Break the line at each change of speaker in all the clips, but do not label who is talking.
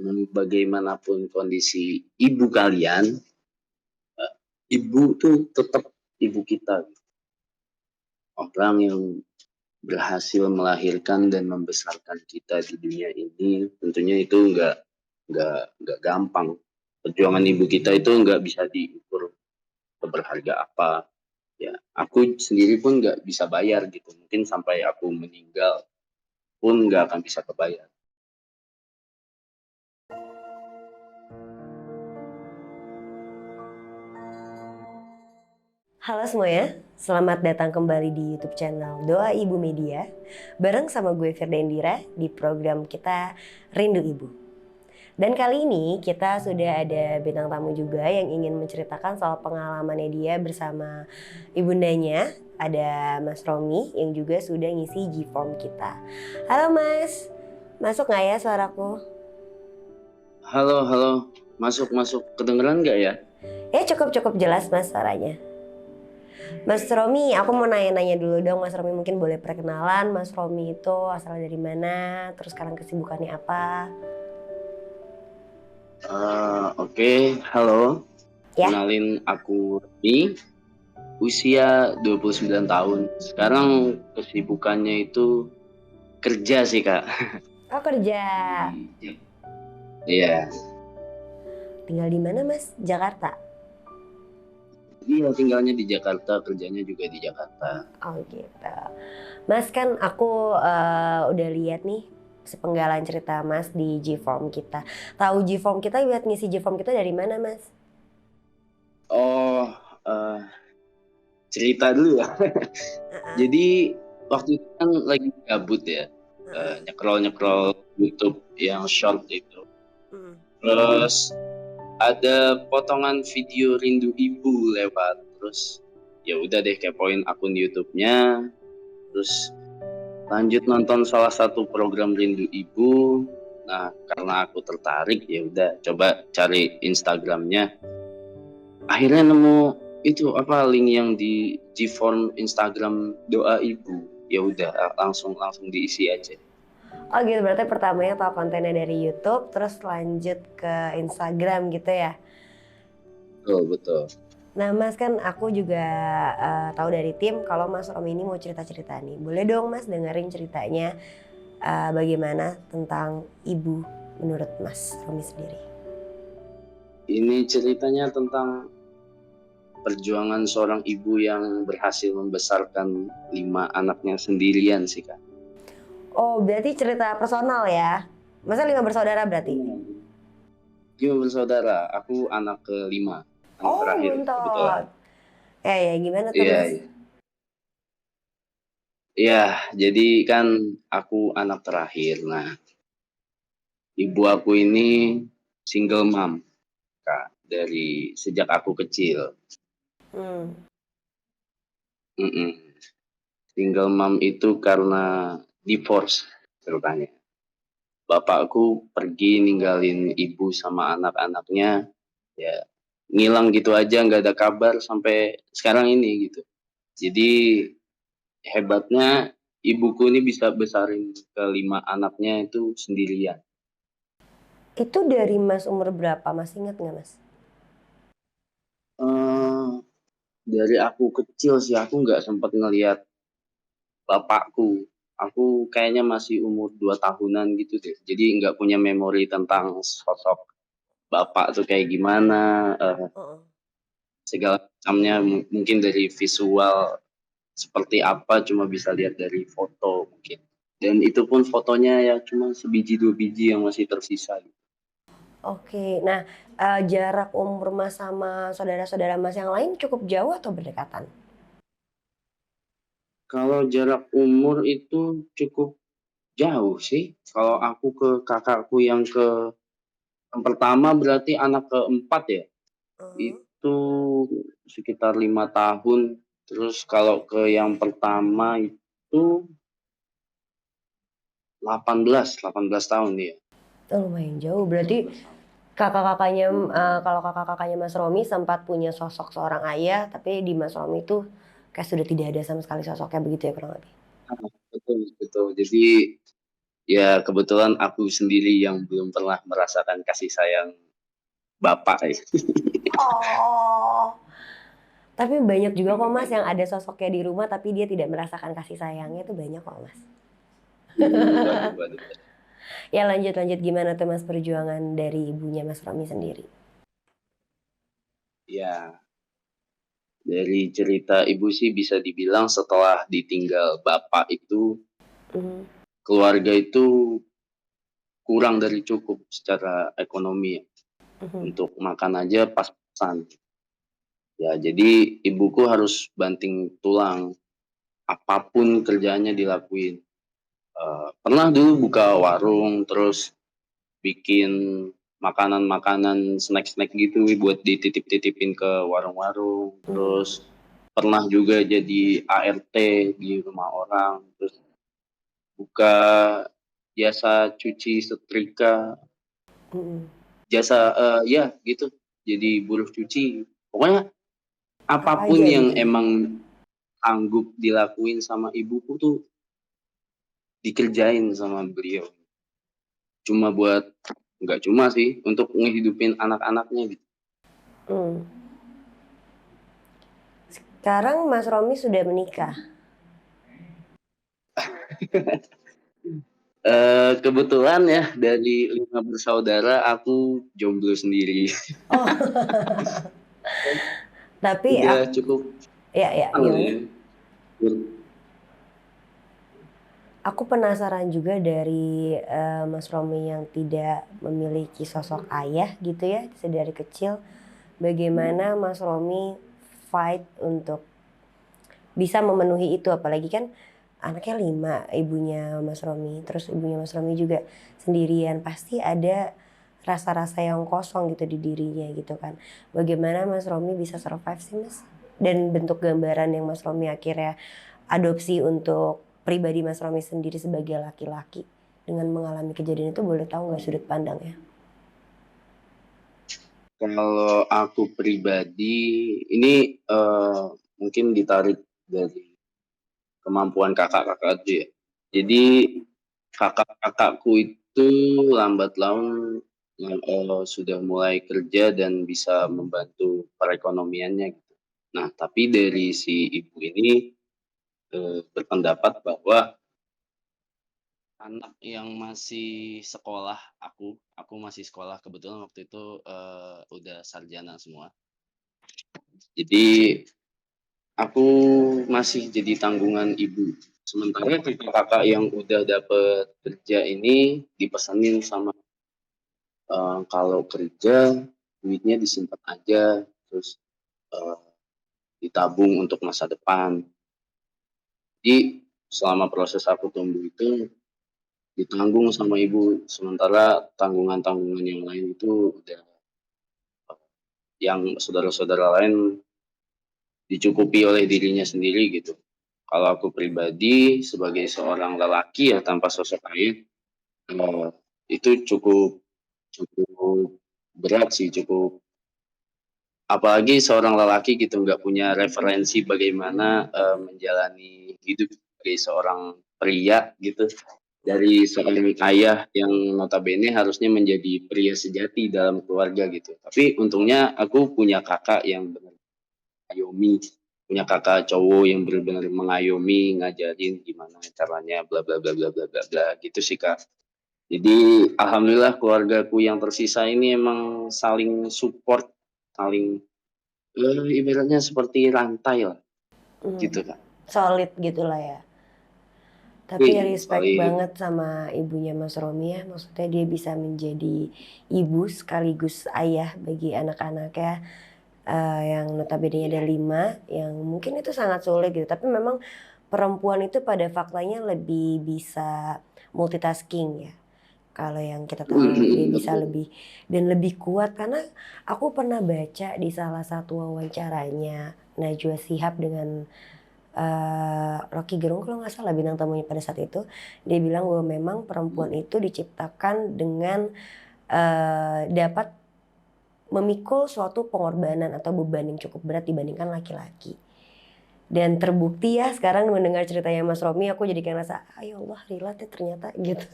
bagaimanapun kondisi ibu kalian, ibu tuh tetap ibu kita. Orang yang berhasil melahirkan dan membesarkan kita di dunia ini, tentunya itu nggak gampang. Perjuangan ibu kita itu nggak bisa diukur seberharga apa. Ya, aku sendiri pun nggak bisa bayar gitu. Mungkin sampai aku meninggal pun nggak akan bisa kebayar.
Halo semuanya, selamat datang kembali di YouTube channel Doa Ibu Media bareng sama gue Firda Indira di program kita Rindu Ibu. Dan kali ini kita sudah ada bintang tamu juga yang ingin menceritakan soal pengalamannya dia bersama ibundanya. Ada Mas Romi yang juga sudah ngisi G-Form kita. Halo Mas, masuk nggak ya suaraku?
Halo, halo, masuk. Kedengeran nggak ya?
Ya cukup jelas Mas suaranya. Mas Romi, aku mau nanya-nanya dulu dong. Mas Romi mungkin boleh perkenalan. Mas Romi itu asal dari mana? Terus sekarang kesibukannya apa?
Oke, halo.
Ya.
Kenalin aku Rani, usia 29 tahun. Sekarang kesibukannya itu kerja sih, Kak.
Oh kerja.
Iya,
Tinggal di mana Mas? Jakarta?
iya tinggalnya di Jakarta, kerjanya juga di Jakarta.
Oh gitu. Mas kan aku udah lihat nih sepenggalan cerita Mas di G-Form kita. Tahu G-Form kita, lihat ngisi G-Form kita dari mana Mas?
Oh, eh, cerita dulu ya.
Heeh,
Jadi waktu itu kan lagi gabut ya,
heeh,
nyekrol-nyekrol YouTube yang short itu.
mm.
Terus ada potongan video Rindu Ibu lewat. Terus ya udah deh kepoin akun YouTube-nya. Terus lanjut nonton salah satu program Rindu Ibu. Nah, karena aku tertarik ya udah coba cari Instagramnya. Akhirnya nemu itu apa link yang di G-form Instagram Doa Ibu. Ya udah langsung diisi aja.
Oh gitu, berarti pertamanya tahu kontennya dari YouTube, terus lanjut ke Instagram gitu ya?
Betul, betul.
Nah Mas, kan aku juga tahu dari tim kalau Mas Romi ini mau cerita-cerita nih. Boleh dong Mas dengerin ceritanya bagaimana tentang ibu menurut Mas Romi sendiri.
Ini ceritanya tentang perjuangan seorang ibu yang berhasil membesarkan 5 anaknya sendirian sih, Kak.
Oh berarti cerita personal ya? Masa 5 bersaudara berarti?
Dia bersaudara, aku anak kelima, anak
Oh
terakhir kebetulan.
bontot. Ya gimana tuh
Iya,
Mas?
iya. Iya, jadi kan aku anak terakhir. Nah, ibu aku ini single mom, Kak, dari sejak aku kecil.
Hmm.
Mm-mm. Single mom itu karena divorce ceritanya. Bapakku pergi ninggalin ibu sama anak-anaknya, ya ngilang gitu aja, nggak ada kabar sampai sekarang ini gitu. Jadi hebatnya ibuku ini bisa besarin ke 5 anaknya itu sendirian.
Itu dari Mas umur berapa? Mas ingat nggak Mas?
Eh, dari aku kecil sih aku nggak sempat ngelihat bapakku. Aku kayaknya masih umur 2 tahunan gitu deh. Jadi nggak punya memori tentang sosok bapak tuh kayak gimana,
Oh.
segala macamnya mungkin dari visual seperti apa cuma bisa lihat dari foto mungkin. Dan itu pun fotonya ya cuma sebiji 2 biji yang masih tersisa gitu.
Oke, nah jarak umur Mas sama saudara-saudara Mas yang lain cukup jauh atau berdekatan?
Kalau jarak umur itu cukup jauh sih. Kalau aku ke kakakku yang pertama berarti anak keempat ya.
Mhm.
Itu sekitar 5 tahun. Terus kalau ke yang pertama itu 18 tahun ya.
Oh, lumayan jauh, berarti
18 tahun.
kakak-kakaknya, kalau kakak-kakaknya Mas Romi sempat punya sosok seorang ayah, tapi di Mas Romi itu kayak sudah tidak ada sama sekali sosoknya begitu ya kurang lebih?
Betul, betul. Jadi Ya kebetulan aku sendiri yang belum pernah merasakan kasih sayang bapak ya.
Oh. Tapi banyak juga kok Mas yang ada sosoknya di rumah tapi dia tidak merasakan kasih sayangnya, itu banyak kok Mas.
Waduh, waduh.
Ya lanjut gimana tuh Mas perjuangan dari ibunya Mas Romi sendiri?
Ya, dari cerita ibu sih bisa dibilang setelah ditinggal bapak itu,
Mhm,
keluarga itu kurang dari cukup secara ekonomi ya.
mhm,
Untuk makan aja pas-pasan. Ya, jadi ibuku harus banting tulang, apapun kerjaannya dilakuin. Pernah dulu buka warung, terus bikin makanan-makanan, snack-snack gitu buat dititip-titipin ke warung-warung.
mhm,
Terus pernah juga jadi ART di rumah orang, terus buka jasa cuci setrika,
mhm.
jasa ya gitu, jadi buruh cuci. Pokoknya
Apa
apapun
aja
yang
gitu ya?
emang sanggup dilakuin sama ibuku tuh dikerjain sama beliau. Cuma buat nggak cuma sih, untuk ngehidupin anak-anaknya gitu.
Mmm. Sekarang Mas Romi sudah menikah?
Kebetulan ya dari 5 bersaudara aku jomblo sendiri.
Oh, tapi
Udah cukup
ya
lama
gimana?
ya.
Aku penasaran juga dari, Mas Romi yang tidak memiliki sosok ayah gitu ya sedari kecil, bagaimana Mas Romi fight untuk bisa memenuhi itu? Apalagi kan anaknya 5, ibunya Mas Romi, terus ibunya Mas Romi juga sendirian, pasti ada rasa-rasa yang kosong gitu di dirinya gitu kan. Bagaimana Mas Romi bisa survive sih Mas? Dan bentuk gambaran yang Mas Romi akhirnya adopsi untuk pribadi Mas Romi sendiri sebagai laki-laki dengan mengalami kejadian itu, boleh tahu nggak sudut pandangnya?
Kalau aku pribadi ini mungkin ditarik dari kemampuan kakak-kakak aja ya. Jadi kakak-kakakku itu lambat laun sudah mulai kerja dan bisa membantu perekonomiannya gitu. Nah, tapi dari si ibu ini berpendapat bahwa anak yang masih sekolah, aku masih sekolah kebetulan waktu itu udah sarjana semua. Jadi aku masih jadi tanggungan ibu. Sementara kakak-kakak yang udah dapet kerja ini dipesanin sama kalau kerja duitnya disimpan aja, terus eh, ditabung untuk masa depan. Jadi selama proses aku tumbuh itu ditanggung sama ibu, sementara tanggungan-tanggungan yang lain itu udah yang saudara-saudara lain dicukupi oleh dirinya sendiri gitu. Kalau aku pribadi sebagai seorang lelaki ya tanpa sosok ayah, eh, itu cukup cukup berat sih, cukup apalagi seorang lelaki gitu nggak punya referensi bagaimana menjalani hidup sebagai seorang pria gitu, dari seorang ayah yang notabene harusnya menjadi pria sejati dalam keluarga gitu. Tapi untungnya aku punya kakak yang benar mengayomi, punya kakak cowok yang benar-benar mengayomi, ngajarin gimana caranya bla bla bla bla bla bla bla gitu sih Kak. Jadi alhamdulillah keluargaku yang tersisa ini emang saling support, saling ibaratnya seperti rantai lah
Mmm,
gitu Kak.
solid gitulah ya. Tapi
Wih,
respect
saling
banget sama ibunya Mas Romi ya, maksudnya dia bisa menjadi ibu sekaligus ayah bagi anak-anaknya, yang notabene ada 5, yang mungkin itu sangat sulit gitu. Tapi memang perempuan itu pada faktanya lebih bisa multitasking ya. Kalau yang kita tahu dia bisa
betul.
lebih dan lebih kuat, karena aku pernah baca di salah satu wawancaranya Najwa Shihab dengan Roky Gerung kalau nggak salah bintang tamunya pada saat itu, dia bilang bahwa memang perempuan itu diciptakan dengan, dapat memikul suatu pengorbanan atau beban yang cukup berat dibandingkan laki-laki. Dan terbukti ya sekarang mendengar ceritanya Mas Romi, aku jadi kayak ngerasa, ya Allah relate ya ternyata gitu.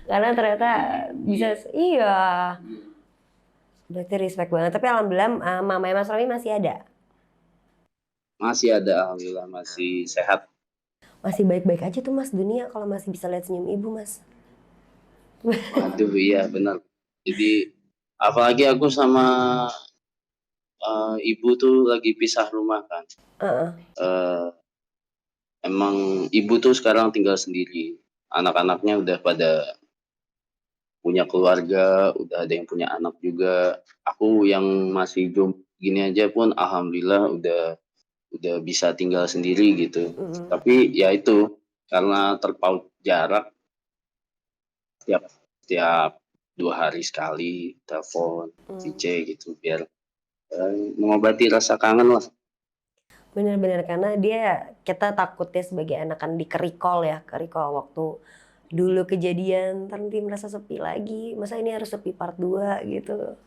Karena ternyata bisa, iya. Berarti respect banget. Tapi alhamdulillah mamanya Mas Romi masih ada.
Masih ada, alhamdulillah masih sehat.
Masih baik-baik aja tuh Mas dunia kalau masih bisa lihat senyum ibu Mas.
Waduh, iya benar. Jadi apalagi aku sama ibu tuh lagi pisah rumah kan.
Heeh.
Eh, Emang ibu tuh sekarang tinggal sendiri. Anak-anaknya udah pada punya keluarga, udah ada yang punya anak juga. Aku yang masih jomblo gini aja pun alhamdulillah udah bisa tinggal sendiri gitu.
Mm-mm.
Tapi ya itu karena terpaut jarak setiap setiap 2 hari sekali telepon,
Mm.
VC gitu biar mengobati rasa kangen lah.
Bener-bener karena kita takutnya sebagai anak kan di-recall ya, ke-recall waktu dulu kejadian, nanti merasa sepi lagi. Masa ini harus sepi part 2 gitu.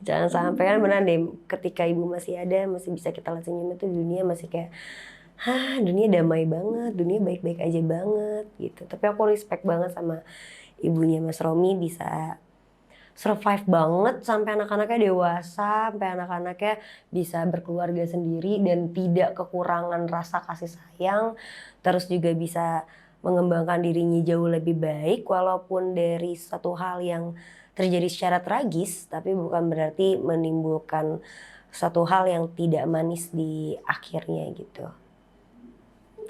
Jangan sampai kan benar deh ketika ibu masih ada, masih bisa kita lihat senyum itu dunia masih kayak, dunia damai banget, dunia baik-baik aja banget gitu. Tapi aku respect banget sama ibunya Mas Romi bisa survive banget sampai anak-anaknya dewasa, sampai anak-anaknya bisa berkeluarga sendiri dan tidak kekurangan rasa kasih sayang, terus juga bisa mengembangkan dirinya jauh lebih baik walaupun dari satu hal yang terjadi secara tragis, tapi bukan berarti menimbulkan satu hal yang tidak manis di akhirnya gitu.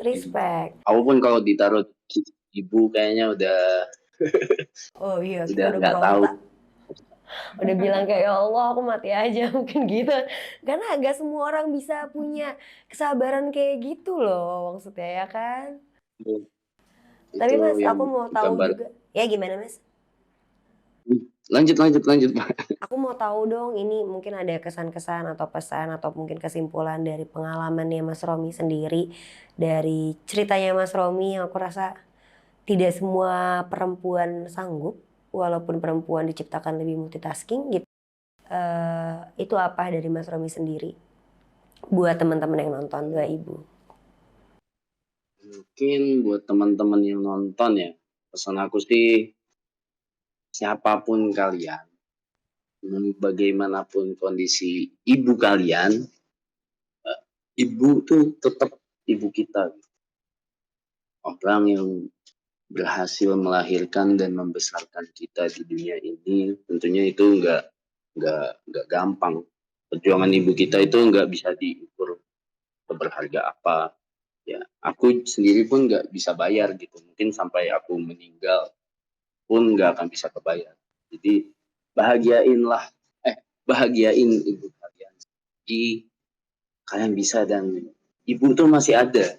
Respect.
Aku pun kalau ditaruh ibu kayaknya
Oh iya, kita
udah
udah
nggak tahu.
berontak. Udah bilang kayak ya Allah aku mati aja mungkin gitu, karena gak semua orang bisa punya kesabaran kayak gitu loh maksudnya ya kan. Tapi
Itu
Mas
yang
aku mau tahu
gambar.
juga ya gimana Mas,
Lanjut lanjut lanjut Pak.
aku mau tahu dong ini mungkin ada kesan-kesan atau pesan atau mungkin kesimpulan dari pengalamannya Mas Romi sendiri dari ceritanya Mas Romi yang aku rasa tidak semua perempuan sanggup walaupun perempuan diciptakan lebih multitasking gitu. Itu apa dari Mas Romi sendiri buat teman-teman yang nonton Dua Ibu?
Mungkin buat teman-teman yang nonton ya, pesan aku sih siapapun kalian, bagaimanapun kondisi ibu kalian, ibu tuh tetap ibu kita. Orang yang berhasil melahirkan dan membesarkan kita di dunia ini, tentunya itu nggak gampang. Perjuangan ibu kita itu nggak bisa diukur seberharga apa. Ya, aku sendiri pun nggak bisa bayar gitu. Mungkin sampai aku meninggal pun nggak akan bisa kebayar. Jadi bahagiainlah, bahagiain ibu kalian. Jadi kalian bisa dan ibu tuh masih ada.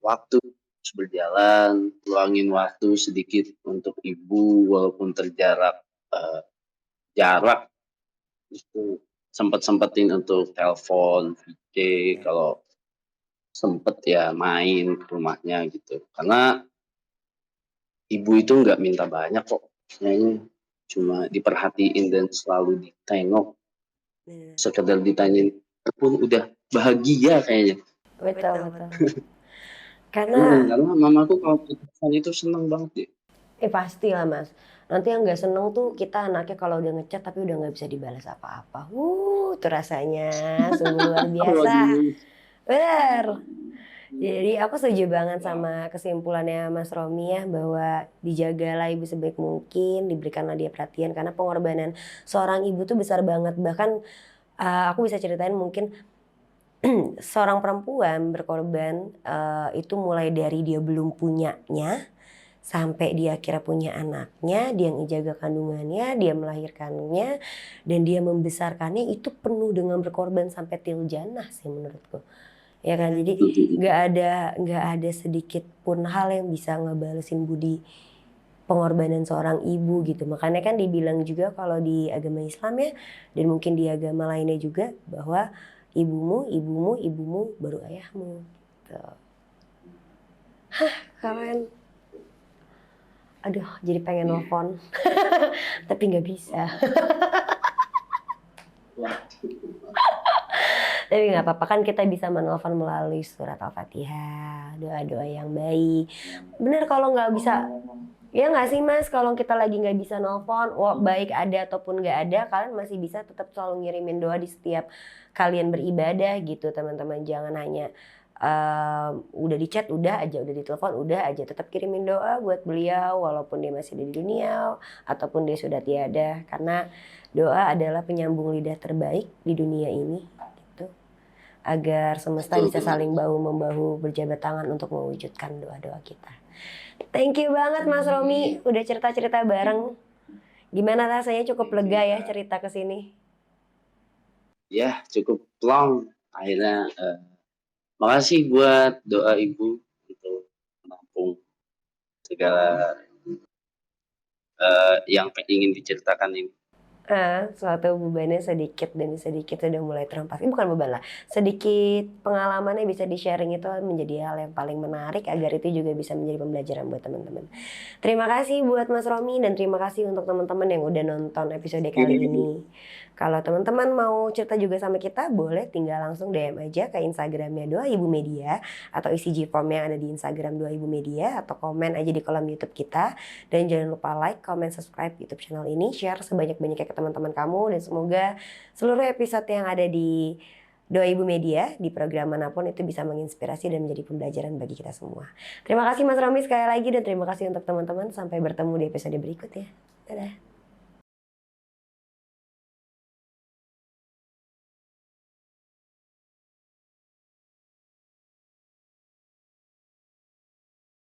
Waktu terus berjalan, luangin waktu sedikit untuk ibu walaupun terjarak jarak itu sempetin untuk telepon, VC kalau sempet ya main ke rumahnya gitu. Karena ibu itu nggak minta banyak kok, kayaknya cuma diperhatiin dan selalu ditengok, sekedar ditanyain pun udah bahagia kayaknya.
Betul betul. Karena
Karena mamaku kalau telepon itu seneng banget deh.
pasti lah Mas. Nanti yang nggak seneng tuh kita anaknya kalau udah ngechat tapi udah nggak bisa dibalas apa-apa. Tuh rasanya sungguh luar biasa.
Waduh.
Bener. Jadi aku setuju banget sama kesimpulannya Mas Romi ya bahwa dijagalah ibu sebaik mungkin, diberikanlah dia perhatian karena pengorbanan seorang ibu tuh besar banget. Bahkan aku bisa ceritain mungkin seorang perempuan berkorban itu mulai dari dia belum punyanya sampai dia akhirnya punya anaknya, dia ngejaga kandungannya, dia melahirkannya, dan dia membesarkannya itu penuh dengan berkorban sampai til jannah sih menurutku. Ya kan, jadi nggak ada sedikit pun hal yang bisa ngebalesin budi pengorbanan seorang ibu gitu. Makanya kan dibilang juga kalau di agama Islam ya, dan mungkin di agama lainnya juga bahwa ibumu, ibumu, ibumu baru ayahmu. Gitu. Keren. Aduh, jadi pengen nelfon, tapi nggak bisa. Tapi nggak apa-apa kan kita bisa menelpon melalui surat Al-Fatihah, doa-doa yang baik. Bener kalau nggak bisa, ya nggak sih Mas, kalau kita lagi nggak bisa nelpon, wah baik ada ataupun nggak ada, kalian masih bisa tetap selalu ngirimin doa di setiap kalian beribadah gitu teman-teman. Jangan hanya udah di chat udah aja, udah ditelepon udah aja, tetap kirimin doa buat beliau walaupun dia masih ada di dunia ataupun dia sudah tiada, karena doa adalah penyambung lidah terbaik di dunia ini gitu, agar semesta bisa saling bahu membahu berjabat tangan untuk mewujudkan doa-doa kita. Thank you banget Mas Romi udah cerita-cerita bareng. Gimana rasanya, cukup lega ya cerita ke sini?
Ya, cukup long. Akhirnya makasih buat doa Ibu untuk menampung segala yang ingin diceritakan ini.
Suatu bebannya sedikit demi sedikit sudah mulai terhempas. Bukan beban lah, sedikit pengalamannya bisa di-sharing, itu menjadi hal yang paling menarik agar itu juga bisa menjadi pembelajaran buat teman-teman. Terima kasih buat Mas Romi dan terima kasih untuk teman-teman yang udah nonton episode kali ini. Kalau teman-teman mau cerita juga sama kita, boleh tinggal langsung DM aja ke Instagramnya Doa Ibu Media atau isi G-form yang ada di Instagram Doa Ibu Media, atau komen aja di kolom YouTube kita. Dan jangan lupa like, comment, subscribe YouTube channel ini, share sebanyak-banyaknya ke teman-teman kamu, dan semoga seluruh episode yang ada di Doa Ibu Media di program manapun itu bisa menginspirasi dan menjadi pembelajaran bagi kita semua. Terima kasih Mas Romi sekali lagi dan terima kasih untuk teman-teman. Sampai bertemu di episode berikutnya. Dadah.